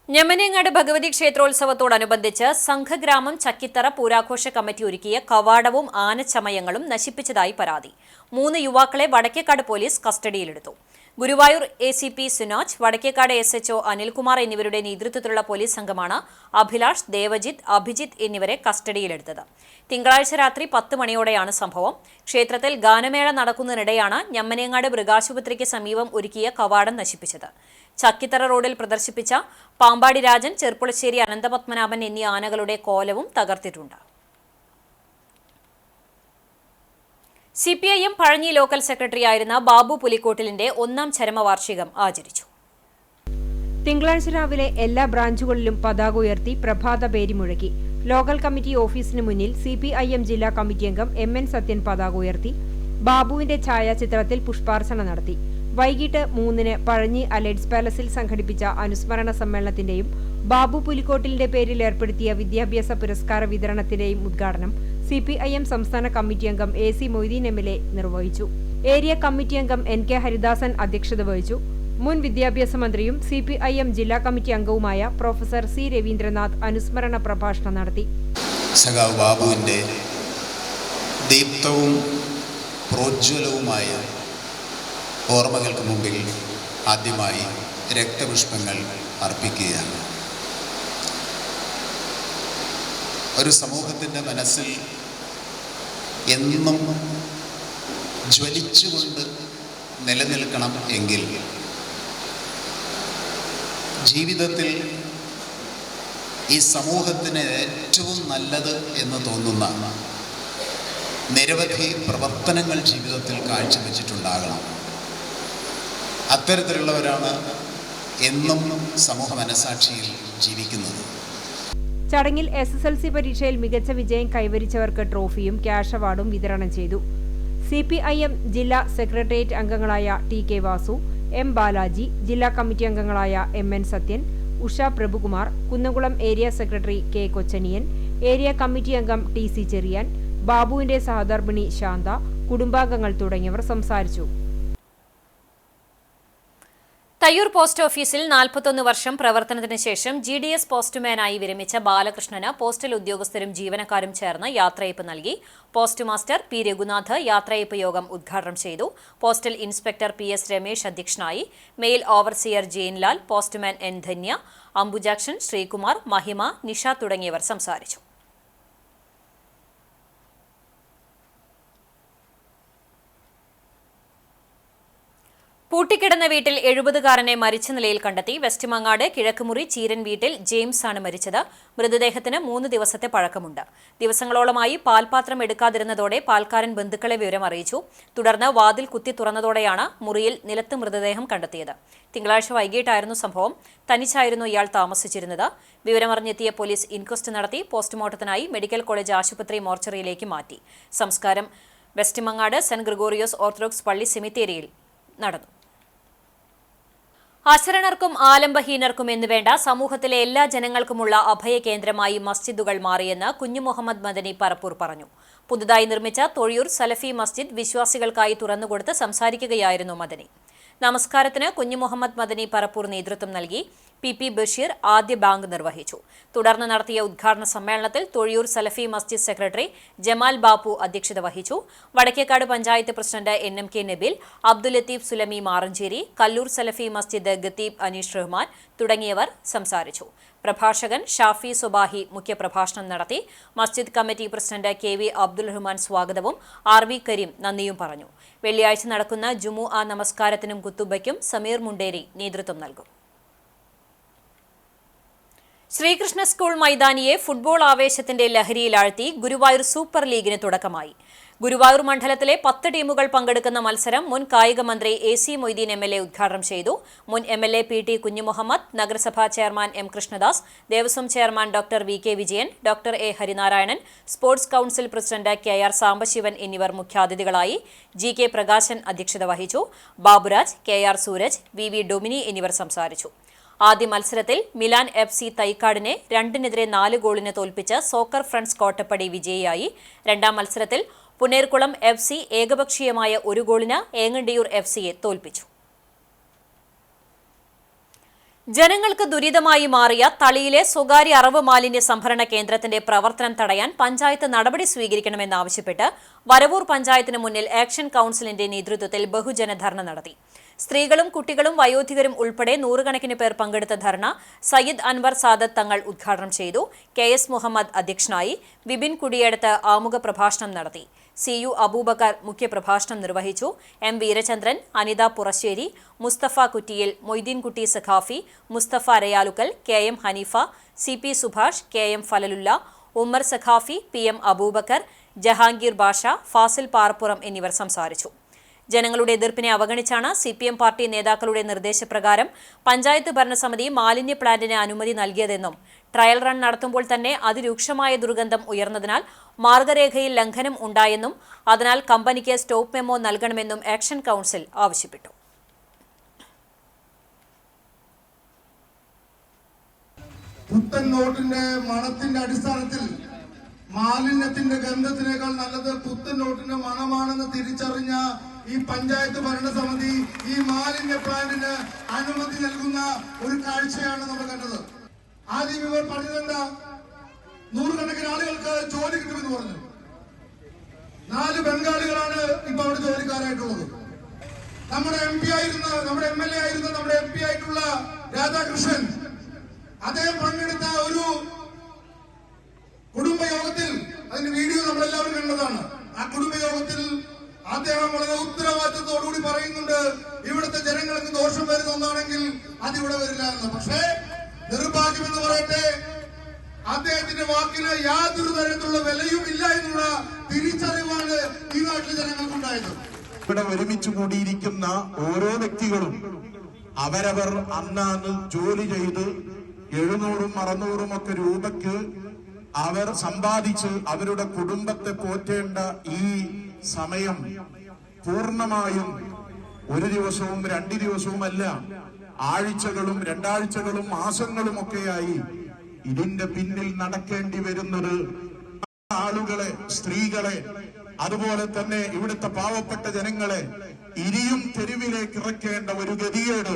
ഞമനേങ്ങാട് ഭഗവതി ക്ഷേത്രോത്സവത്തോടനുബന്ധിച്ച് സംഘഗ്രാമം ചക്കിത്തറ പൂരാഘോഷ കമ്മിറ്റി ഒരുക്കിയ കവാടവും ആനച്ചമയങ്ങളും നശിപ്പിച്ചതായി പരാതി. 3 യുവാക്കളെ വടക്കേക്കാട് പോലീസ് കസ്റ്റഡിയിലെടുത്തു. ഗുരുവായൂർ ACP സുനാജ്, വടക്കേക്കാട് SHO അനിൽകുമാർ എന്നിവരുടെ നേതൃത്വത്തിലുള്ള പോലീസ് സംഘമാണ് അഭിലാഷ്, ദേവജിത്ത്, അഭിജിത്ത് എന്നിവരെ കസ്റ്റഡിയിലെടുത്തത്. തിങ്കളാഴ്ച രാത്രി 10 മണിയോടെയാണ് സംഭവം. ക്ഷേത്രത്തിൽ ഗാനമേള നടക്കുന്നതിനിടെയാണ് ഞമ്മനേങ്ങാട് മൃഗാശുപത്രിക്ക് സമീപം ഒരുക്കിയ കവാടം നശിപ്പിച്ചത്. ചക്കിത്തറ റോഡിൽ പ്രദർശിപ്പിച്ച പാമ്പാടി രാജൻ, ചെർപ്പുളശ്ശേരി അനന്തപത്മനാഭൻ എന്നീ ആനകളുടെ കോലവും തകർത്തിട്ടുണ്ട്. CPIM പഴഞ്ഞി ലോക്കൽ സെക്രട്ടറിയായിരുന്ന ബാബു പുലിക്കോട്ടിലിന്റെ 1ാം ചരമവാർഷികം ആചരിച്ചു. തിങ്കളാഴ്ച രാവിലെ എല്ലാ ബ്രാഞ്ചുകളിലും പതാക ഉയർത്തി പ്രഭാത പേരി മുഴക്കി. ലോക്കൽ കമ്മിറ്റി ഓഫീസിന് മുന്നിൽ CPIM ജില്ലാ കമ്മിറ്റി അംഗം MN സത്യൻ പതാക ഉയർത്തി. ബാബുവിന്റെ ഛായാചിത്രത്തിൽ പുഷ്പാർച്ചന നടത്തി. വൈകിട്ട് 3-ന് പഴഞ്ഞി അലൈഡ്സ് പാലസിൽ സംഘടിപ്പിച്ച അനുസ്മരണ സമ്മേളനത്തിന്റെയും ബാബു പുലിക്കോട്ടിലിന്റെ പേരിൽ ഏർപ്പെടുത്തിയ വിദ്യാഭ്യാസ പുരസ്കാര വിതരണത്തിന്റെയും ഉദ്ഘാടനം CPIM സംസ്ഥാന കമ്മിറ്റി അംഗം AC മൊയ്തീൻ MLA നിർവഹിച്ചു. ഏരിയ കമ്മിറ്റി അംഗം NK ഹരിദാസൻ അധ്യക്ഷത വഹിച്ചു. മുൻ വിദ്യാഭ്യാസ മന്ത്രിയും CPIM ജില്ലാ കമ്മിറ്റി അംഗവുമായ പ്രൊഫസർ C. രവീന്ദ്രനാഥ് അനുസ്മരണ പ്രഭാഷണം നടത്തി. സഖാവ് ബാബുവിൻ്റെ ദീപ്തവും പ്രോജ്വലവുമായ ഓർമ്മകൾക്ക് മുമ്പിൽ ആദ്യമായി രക്തപുഷ്പങ്ങൾ അർപ്പിക്കുകയാണ്. ഒരു സമൂഹത്തിൻ്റെ മനസ്സിൽ എന്നും ജ്വലിച്ചുകൊണ്ട് നിലനിൽക്കണം എങ്കിൽ ജീവിതത്തിൽ ഈ സമൂഹത്തിന് ഏറ്റവും നല്ലത് എന്ന് തോന്നുന്ന നിരവധി പ്രവർത്തനങ്ങൾ ജീവിതത്തിൽ കാഴ്ചവെച്ചിട്ടുണ്ടാകണം. അത്തരത്തിലുള്ളവരാണ് എന്നും സമൂഹ മനസാക്ഷിയിൽ ജീവിക്കുന്നത്. ചടങ്ങിൽ SSLC പരീക്ഷയിൽ മികച്ച വിജയം കൈവരിച്ചവർക്ക് ട്രോഫിയും ക്യാഷ് അവാർഡും വിതരണം ചെയ്തു. CPIM ജില്ലാ സെക്രട്ടേറിയറ്റ് അംഗങ്ങളായ TK വാസു, M. ബാലാജി, ജില്ലാ കമ്മിറ്റി അംഗങ്ങളായ MN Sathyan, Usha Prabhukumar, Kunnamkulam area secretary K. Kochaniyan, area committee അംഗം TC ചെറിയാൻ, ബാബുവിന്റെ സഹധർമ്മിണി ശാന്ത, കുടുംബാംഗങ്ങൾ തുടങ്ങിയവർ സംസാരിച്ചു. തയ്യൂർ പോസ്റ്റ് ഓഫീസിൽ 41 വർഷം പ്രവർത്തനത്തിന് ശേഷം GDS പോസ്റ്റ്മാനായി വിരമിച്ച ബാലകൃഷ്ണന് പോസ്റ്റൽ ഉദ്യോഗസ്ഥരും ജീവനക്കാരും ചേർന്ന് യാത്രയയപ്പ് നൽകി. Post master P. രഘുനാഥ് യാത്രയയപ്പ് യോഗം ഉദ്ഘാടനം ചെയ്തു. Postal inspector PS. രമേശ് അധ്യക്ഷനായി. Mail overseer Jainlal, postman N. Dhanya, Ambujakshan, Sreekumar, Mahima, Nisha തുടങ്ങിയവർ സംസാരിച്ചു. പൂട്ടിക്കിടന്ന വീട്ടിൽ 70-കാരനെ മരിച്ച നിലയിൽ കണ്ടെത്തി. വെസ്റ്റ് മങ്ങാട് കിഴക്കുമുറി ചീരൻ വീട്ടിൽ ജെയിംസ് ആണ് മരിച്ചത്. മൃതദേഹത്തിന് 3 ദിവസത്തെ പഴക്കമുണ്ട്. ദിവസങ്ങളോളമായി പാൽപാത്രം എടുക്കാതിരുന്നതോടെ പാൽക്കാരൻ ബന്ധുക്കളെ വിവരം അറിയിച്ചു. തുടർന്ന് വാതിൽ കുത്തി തുറന്നതോടെയാണ് മുറിയിൽ നിലത്ത് മൃതദേഹം കണ്ടെത്തിയത്. തിങ്കളാഴ്ച വൈകിട്ടായിരുന്നു സംഭവം. തനിച്ചായിരുന്നു ഇയാൾ താമസിച്ചിരുന്നത്. വിവരമറിഞ്ഞെത്തിയ പോലീസ് ഇൻക്വസ്റ്റ് നടത്തി പോസ്റ്റ്മോർട്ടത്തിനായി മെഡിക്കൽ കോളേജ് ആശുപത്രി മോർച്ചറിയിലേക്ക് മാറ്റി. സംസ്കാരം west Mangad saint Gregorios orthodox പള്ളി സെമിത്തേരിയിൽ നടന്നു. അശരണർക്കും ആലംബഹീനർക്കും എന്നുവേണ്ട സമൂഹത്തിലെ എല്ലാ ജനങ്ങൾക്കുമുള്ള അഭയകേന്ദ്രമായി മസ്ജിദുകൾ മാറിയെന്ന് കുഞ്ഞു മുഹമ്മദ് മദനി പറപ്പൂർ പറഞ്ഞു. പുതുതായി നിർമ്മിച്ച തൊഴിയൂർ സലഫി മസ്ജിദ് വിശ്വാസികൾക്കായി തുറന്നുകൊടുത്ത് സംസാരിക്കുകയായിരുന്നു മദനി. നമസ്കാരത്തിന് കുഞ്ഞു മുഹമ്മദ് മദനി പറപ്പൂർ നേതൃത്വം നൽകി. PP ബഷീർ ആദ്യ ബാങ്ക് നിർവഹിച്ചു. തുടർന്ന് നടത്തിയ ഉദ്ഘാടന സമ്മേളനത്തിൽ തൊഴിയൂർ സലഫി മസ്ജിദ് സെക്രട്ടറി ജമാൽ ബാപ്പു അധ്യക്ഷത വഹിച്ചു. വടക്കേക്കാട് പഞ്ചായത്ത് പ്രസിഡന്റ് NMK നബീൽ, അബ്ദുൽ ലത്തീഫ് സുലമി മാറഞ്ചേരി, കല്ലൂർ സലഫി മസ്ജിദ് ഖത്തീബ് അനീഷ് റഹ്മാൻ തുടങ്ങിയവർ സംസാരിച്ചു. പ്രഭാഷകൻ ഷാഫി സുബാഹി മുഖ്യപ്രഭാഷണം നടത്തി. മസ്ജിദ് committee president KV Abdul Rahman സ്വാഗതവും RV കരീം നന്ദിയും പറഞ്ഞു. വെള്ളിയാഴ്ച നടക്കുന്ന ജുമുഅ നമസ്കാരത്തിനും കുത്തുബയ്ക്കും സമീർ മുണ്ടേരി നേതൃത്വം നൽകും. ശ്രീകൃഷ്ണ സ്കൂൾ മൈതാനിയെ ഫുട്ബോൾ ആവേശത്തിന്റെ ലഹരിയിലാഴ്ത്തി ഗുരുവായൂർ സൂപ്പർ ലീഗിന് തുടക്കമായി. ഗുരുവായൂർ മണ്ഡലത്തിലെ 10 ടീമുകൾ പങ്കെടുക്കുന്ന മത്സരം മുൻ കായിക മന്ത്രി AC മൊയ്തീൻ MLA ഉദ്ഘാടനം ചെയ്തു. മുൻ MLA PT കുഞ്ഞുമുഹമ്മദ്, നഗരസഭാ chairman M Krishnadas, Devaswom chairman Dr. VK Vijayan, Dr. A Harinarayanan, sports council president KR Sambasivan എന്നിവർ മുഖ്യാതിഥികളായി. GK പ്രകാശൻ അധ്യക്ഷത വഹിച്ചു. ബാബുരാജ്, KR സൂരജ്, VV ഡൊമിനി എന്നിവർ സംസാരിച്ചു. ആദ്യ മത്സരത്തിൽ മിലാൻ FC തൈക്കാടിനെ 2-4 ഗോളിന് തോൽപ്പിച്ച് സോക്കർ ഫ്രണ്ട്സ് കോട്ടപ്പടി വിജയിയായി. രണ്ടാം മത്സരത്തിൽ പുനേർകുളം FC ഏകപക്ഷീയമായ 1 ഗോളിന് ഏങ്ങണ്ടിയൂർ FCയെ തോൽപ്പിച്ചു. ജനങ്ങൾക്ക് ദുരിതമായി മാറിയ തളിയിലെ സ്വകാര്യ അറവ് മാലിന്യ സംഭരണ കേന്ദ്രത്തിന്റെ പ്രവർത്തനം തടയാൻ പഞ്ചായത്ത് നടപടി സ്വീകരിക്കണമെന്നാവശ്യപ്പെട്ട് വരവൂർ പഞ്ചായത്തിന് മുന്നിൽ ആക്ഷൻ കൌൺസിലിന്റെ നേതൃത്വത്തിൽ ബഹുജന ധർണ നടത്തി. സ്ത്രീകളും കുട്ടികളും വയോധികരും ഉൾപ്പെടെ 100 കണക്കിന് പേർ പങ്കെടുത്ത ധർണ സയ്യിദ് അൻവർ സാദത്ത് തങ്ങൾ ഉദ്ഘാടനം ചെയ്തു. KS മുഹമ്മദ് അധ്യക്ഷനായി. വിപിൻ കുടിയെടുത്ത് ആമുഖ പ്രഭാഷണം നടത്തി. CU അബൂബക്കർ മുഖ്യപ്രഭാഷണം നിർവഹിച്ചു. M വീരചന്ദ്രൻ, അനിത പുറശ്ശേരി, മുസ്തഫ കുറ്റിയിൽ, Moideenkutty Saqafi, Mustafa രയാലുക്കൽ, KM Haneefa, CP Subhash, KM Fazalullah, Ummer Saqafi, PM Abubakar, Jahangir Basha, Fazil പാറപ്പുറം എന്നിവർ സംസാരിച്ചു. ജനങ്ങളുടെ എതിർപ്പിനെ അവഗണിച്ചാണ് CPM പാർട്ടി നേതാക്കളുടെ നിർദ്ദേശപ്രകാരം പഞ്ചായത്ത് ഭരണസമിതി മാലിന്യ പ്ലാന്റിന് അനുമതി നൽകിയതെന്നും ട്രയൽ റൺ നടത്തുമ്പോൾ തന്നെ അതിരൂക്ഷമായ ദുർഗന്ധം ഉയർന്നതിനാൽ മാർഗരേഖയിൽ ലംഘനം ഉണ്ടായെന്നും അതിനാൽ കമ്പനിക്ക് സ്റ്റോപ്പ് മെമ്മോ നൽകണമെന്നും ആക്ഷൻ കൌൺസിൽ ആവശ്യപ്പെട്ടു. പുത്തൻ നോട്ടിന്റെ മണത്തിന്റെ അടിസ്ഥാനത്തിൽ മാലിന്യത്തിന്റെ ഗന്ധത്തിനേക്കാൾ നല്ലത് പുത്തൻ നോട്ടിന്റെ മണമാണെന്ന് തിരിച്ചറിഞ്ഞ ഈ പഞ്ചായത്ത് ഭരണസമിതി ഈ മാലിന്യ പ്ലാന്റിന് അനുമതി നൽകുന്ന ഒരു കാഴ്ചയാണ് നമ്മൾ കണ്ടത്. ആദ്യം ഇവർ പറഞ്ഞതെന്താ, 100 കണക്കിന് ആളുകൾക്ക് ജോലി കിട്ടുമെന്ന് പറഞ്ഞു. 4 ബംഗാളികളാണ് ഇപ്പൊ അവിടെ ജോലിക്കാരായിട്ടുള്ളത്. നമ്മുടെ MP ആയിരുന്ന, നമ്മുടെ MLA ആയിരുന്ന, നമ്മുടെ MP ആയിട്ടുള്ള രാധാകൃഷ്ണൻ അദ്ദേഹം പങ്കെടുത്ത ഒരു കുടുംബയോഗത്തിൽ, അതിന്റെ വീഡിയോ നമ്മളെല്ലാവരും കണ്ടതാണ്. ആ കുടുംബയോഗത്തിൽ അദ്ദേഹം വളരെ ഉത്തരവാദിത്തത്തോടുകൂടി പറയുന്നുണ്ട്, ഇവിടുത്തെ ജനങ്ങൾക്ക് ദോഷം വരുന്ന ഒന്നാണെങ്കിൽ അതിവിടെ വരില്ല എന്ന്. പക്ഷേ നിർഭാഗ്യമെന്ന് പറയട്ടെ, അദ്ദേഹത്തിന്റെ വാക്കിന് യാതൊരു തരത്തിലുള്ള വിലയും ഇല്ല എന്നുള്ള തിരിച്ചറിവാണ് ഈ നാട്ടിലെ ജനങ്ങൾക്കുണ്ടായത്. ഇവിടെ ഒരുമിച്ച് കൂടിയിരിക്കുന്ന ഓരോ വ്യക്തികളും അവരവർ അന്നാന്ന് ജോലി ചെയ്ത് 700ഉം 600ഉം ഒക്കെ രൂപയ്ക്ക് അവർ സമ്പാദിച്ച് അവരുടെ കുടുംബത്തെ പോറ്റേണ്ട ഈ സമയം പൂർണ്ണമായും 1 ദിവസവും 2 ദിവസവുമല്ല, ആഴ്ചകളും 2 ആഴ്ചകളും മാസങ്ങളും ഒക്കെയായി ഇതിന്റെ പിന്നിൽ നടക്കേണ്ടി വരുന്നത് ആളുകളെ, സ്ത്രീകളെ, അതുപോലെ തന്നെ ഇവിടുത്തെ പാവപ്പെട്ട ജനങ്ങളെ ഇനിയും തെരുവിലേക്ക് ഇറക്കേണ്ട ഒരു ഗതികേട്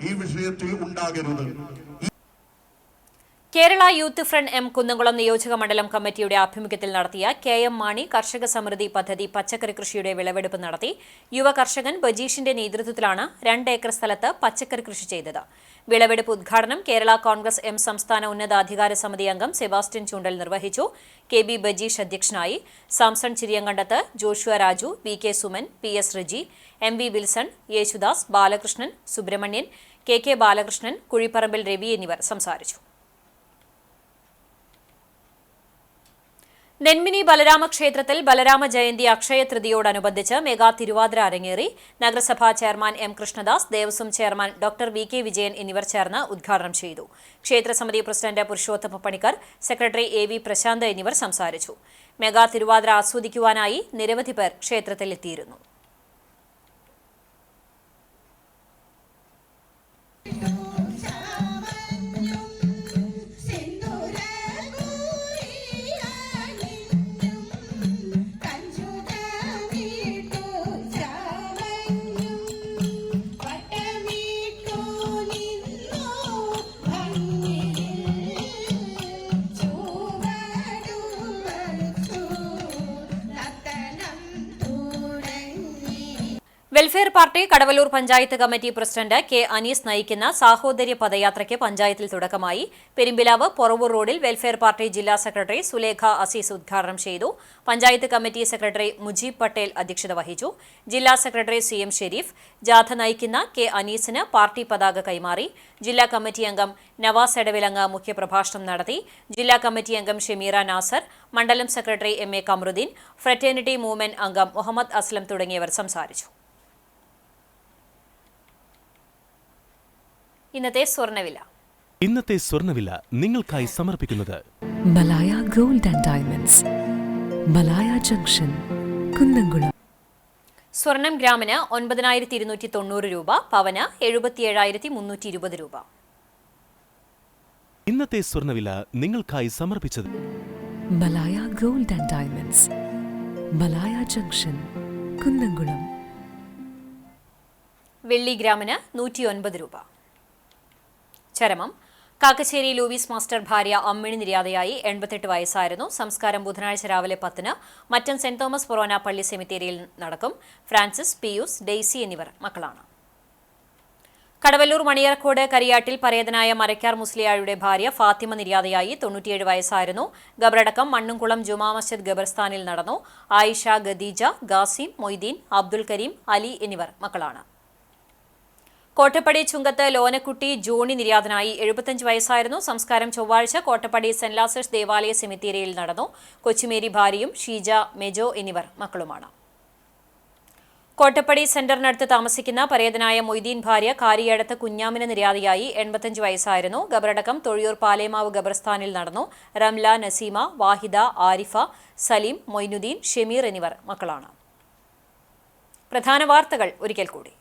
ഈ വിഷയത്തിൽ ഉണ്ടാകരുത്. Kerala youth front M Kunnamkulam നിയോജക മണ്ഡലം കമ്മിറ്റിയുടെ ആഭിമുഖ്യത്തിൽ നടത്തിയ KM മാണി കർഷക സമൃദ്ധി പദ്ധതി പച്ചക്കറി കൃഷിയുടെ വിളവെടുപ്പ് നടത്തി. യുവ കർഷകൻ ബജീഷിന്റെ നേതൃത്വത്തിലാണ് 2 ഏക്കർ സ്ഥലത്ത് പച്ചക്കറി കൃഷി ചെയ്തത്. വിളവെടുപ്പ് ഉദ്ഘാടനം കേരള കോൺഗ്രസ് എം സംസ്ഥാന ഉന്നതാധികാര സമിതി അംഗം സെബാസ്റ്റ്യൻ ചൂണ്ടൽ നിർവഹിച്ചു. KB ബജീഷ് അധ്യക്ഷനായി. Samson Chiriyankandath, Joshua Raju, VK Suman, PS Reji, MV Wilson, Yesudas, Balakrishnan, Subramanian, KK Balakrishnan, Kuzhipparambil Ravi എന്നിവർ സംസാരിച്ചു. നെന്മിനി ബലരാമ ക്ഷേത്രത്തിൽ ബലരാമ ജയന്തി അക്ഷയ തൃതിയോടനുബന്ധിച്ച് മെഗാ തിരുവാതിര അരങ്ങേറി. നഗരസഭാ chairman M Krishnadas, Devaswom chairman doctor VK Vijayan എന്നിവർ ചേർന്ന് ഉദ്ഘാടനം ചെയ്തു. ക്ഷേത്രസമിതി president Purushothama Panicker, secretary AV Prashanth എന്നിവർ സംസാരിച്ചു. മെഗാ തിരുവാതിര ആസ്വദിക്കുവാനായി നിരവധി പേർ ക്ഷേത്രത്തിലെത്തിയിരുന്നു. Welfare party Kadavallur panchayat committee president K Anees നയിക്കുന്ന സാഹോദര്യ പദയാത്രയ്ക്ക് പഞ്ചായത്തിൽ തുടക്കമായി. പെരുമ്പിലാവ് പൊറവൂർ റോഡിൽ വെൽഫെയർ പാർട്ടി ജില്ലാ സെക്രട്ടറി സുലേഖ അസീസ് ഉദ്ഘാടനം ചെയ്തു. പഞ്ചായത്ത് കമ്മിറ്റി സെക്രട്ടറി മുജീബ് പട്ടേൽ അധ്യക്ഷത വഹിച്ചു. ജില്ലാ സെക്രട്ടറി CM ഷെരീഫ് ജാഥ നയിക്കുന്ന K അനീസിന് പാർട്ടി പതാക കൈമാറി. ജില്ലാ കമ്മിറ്റി അംഗം നവാസ് എടവിലങ്ങ് മുഖ്യപ്രഭാഷണം നടത്തി. ജില്ലാ കമ്മിറ്റി അംഗം ഷമീറ നാസർ, മണ്ഡലം secretary MA Kamaruddin, fraternity movement അംഗം മുഹമ്മദ് അസ്ലം തുടങ്ങിയവർ സംസാരിച്ചു. ഇന്നത്തെ സ്വർണ്ണവില നിങ്ങൾക്കായി സമർപ്പിക്കുന്നത് Malaya gold and diamonds, Malaya junction, Kunnamkulam. സ്വർണം ഗ്രാമിന് 9,290 രൂപ, പവന് 77,320 രൂപ. ഇന്നത്തെ സ്വർണ്ണവില നിങ്ങൾക്കായി സമർപ്പിച്ചത് Malaya gold and diamonds, Malaya junction, Kunnamkulam. വെള്ളി ഗ്രാമിന് 109 രൂപ. ചരമം. കാക്കശ്ശേരി ലൂവീസ് മാസ്റ്റർ ഭാര്യ അമ്മിണി നിര്യാതയായി. 88 വയസ്സായിരുന്നു. സംസ്കാരം ബുധനാഴ്ച രാവിലെ 10-ന് മറ്റം സെന്റ് തോമസ് ഫൊറോന പള്ളി സെമിത്തേരിയിൽ നടക്കും. ഫ്രാൻസിസ്, പിയൂസ്, ഡെയ്സി എന്നിവർ മക്കളാണ്. കടവല്ലൂർ മണിയറക്കോട് കരിയാട്ടിൽ പരേതനായ മരക്കാർ മുസ്ലിയായുടെ ഭാര്യ ഫാത്തിമ നിര്യാതയായി. 97 വയസ്സായിരുന്നു. ഖബറടക്കം മണ്ണുംകുളം ജുമാ മസ്ജിദ് ഖബർസ്ഥാനിൽ നടന്നു. ആയിഷ, ഖദീജ, ഗാസിം, മൊയ്തീൻ, അബ്ദുൽ കരീം, അലി എന്നിവർ മക്കളാണ്. കോട്ടപ്പടി ചുങ്കത്ത് ലോനക്കുട്ടി ജോണി നിര്യാതനായി. 75 വയസ്സായിരുന്നു. സംസ്കാരം ചൊവ്വാഴ്ച കോട്ടപ്പടി സെന്റ് ലാസേഴ്സ് ദേവാലയ സെമിത്തേരിയിൽ നടന്നു. കൊച്ചുമേരി ഭാര്യയും ഷീജ, മെജോ എന്നിവർ മക്കളുമാണ്. കോട്ടപ്പടി സെന്ററിനടുത്ത് താമസിക്കുന്ന പരേതനായ മൊയ്തീൻ ഭാര്യ കാരിയടത്ത് കുഞ്ഞാമിന് നിര്യാതയായി. 85 വയസ്സായിരുന്നു. ഖബറടക്കം തൊഴിയൂർ പാലേമാവ് ഖബർസ്ഥാനിൽ നടന്നു. റംല, നസീമ, വാഹിദ, ആരിഫ, സലീം, മൊയ്നുദ്ദീൻ, ഷമീർ എന്നിവർ മക്കളാണ്. പ്രധാന വാർത്തകൾ ഒരിക്കൽ കൂടി.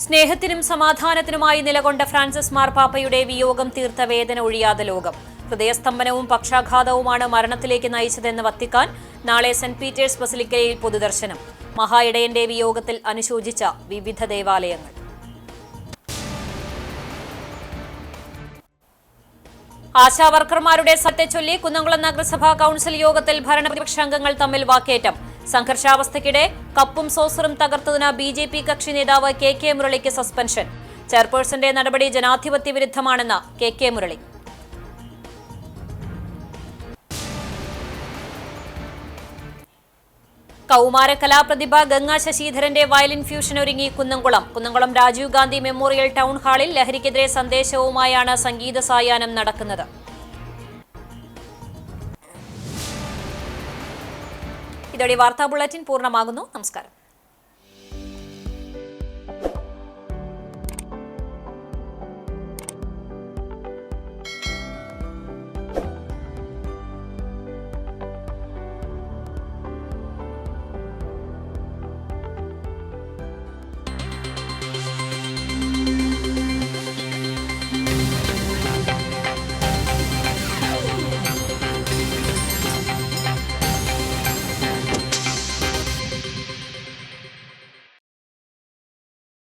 സ്നേഹത്തിനും സമാധാനത്തിനുമായി നിലകൊണ്ട ഫ്രാൻസിസ് മാർപ്പാപ്പയുടെ വിയോഗം തീർത്ത വേദന ഒഴിയാതെ ലോകം. ഹൃദയസ്തംഭനവും പക്ഷാഘാതവുമാണ് മരണത്തിലേക്ക് നയിച്ചതെന്ന് വത്തിക്കാൻ. നാളെ സെന്റ് പീറ്റേഴ്സ് ബസിലിക്കയിൽ പൊതുദർശനം. മഹായിടയന്റെ വിയോഗത്തിൽ അനുശോചിച്ച വിവിധ ദേവാലയങ്ങൾ. ആശാവർക്കർമാരുടെ സത്യച്ചൊല്ലി കുന്നംകുളം നഗരസഭാ കൌൺസിൽ യോഗത്തിൽ ഭരണപ്രതിപക്ഷ അംഗങ്ങൾ തമ്മിൽ വാക്കേറ്റം. സംഘർഷാവസ്ഥയ്ക്കിടെ കപ്പും സോസറും തകർത്തതിന് BJP കക്ഷി നേതാവ് KK മുരളിക്ക് സസ്പെൻഷൻ. ചെയർപേഴ്സന്റെ നടപടി ജനാധിപത്യ വിരുദ്ധമാണെന്ന് KK മുരളി. കൗമാര കലാപ്രതിഭ ഗംഗ ശശിധരന്റെ വയലിൻ ഫ്യൂഷൻ ഒരുങ്ങി കുന്നംകുളം രാജീവ് ഗാന്ധി മെമ്മോറിയൽ ടൗൺ ഹാളിൽ ലഹരിക്കെതിരെ സന്ദേശവുമായാണ് സംഗീത സായാഹ്നം നടക്കുന്നത്. ഇതോടെ വാർത്താ ബുള്ളറ്റിൻ പൂർണ്ണമാകുന്നു. നമസ്കാരം.